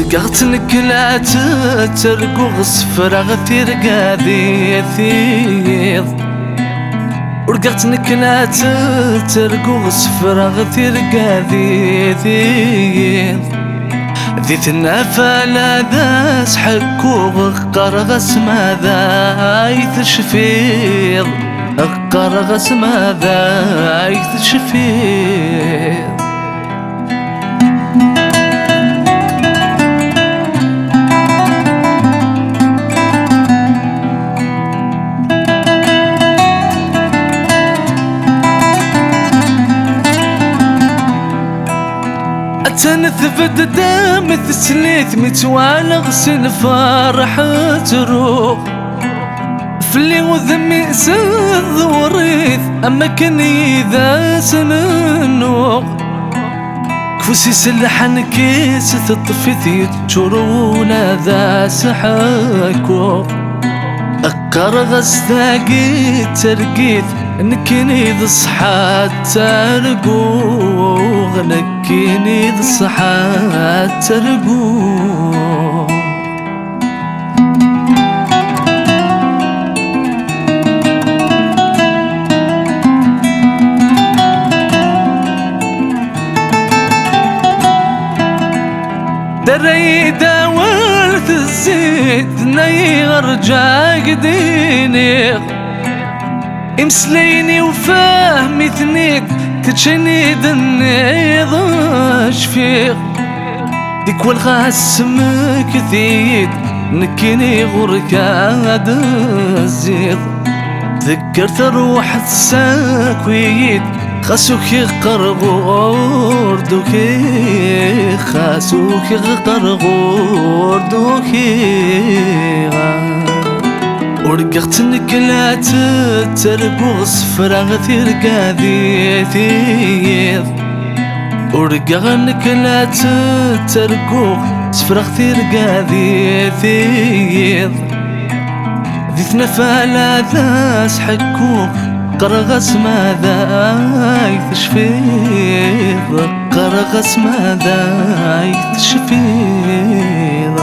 ورقعت نكلات ترقو صفرا ترقا ذي ثيض ورقعت نكلات ترقو صفرا ترقا ذي ثيض ذي تنافى لا داس حكو قرغس ماذا يتشفيض قرغس ماذا يتشفيض تنثبت دام تسليت متوانا غسل فرح تروح فلي وذمي سذ وريث اما كني ذا سمنوق كفوسي سلحن كيس تطفثي تشورونا ذا سحاكو أقرغس ثاقيت ترقيت نكني ذا صحات ترقوغ نكني ذا صحات ترقوغ دري داولت الزيت نيغر جاقديني امسليني وفهمي ثنيت تتشني دني شفيق ديك والغاس سمك ثيد نكيني غركاد الزيض ذكرت روح الساكويد خاسوكي قرغور دوكي خاسوكي قرغور دوكي ورقعت نكلات ترقو صفرا ترقا ذي ثيض ورقع نكلات ترقو صفرا ترقا ذي ثيض ذي ثنفى لا ذاس حكوك قرغس ماذا يتشفيض قرغس ماذا يتشفيض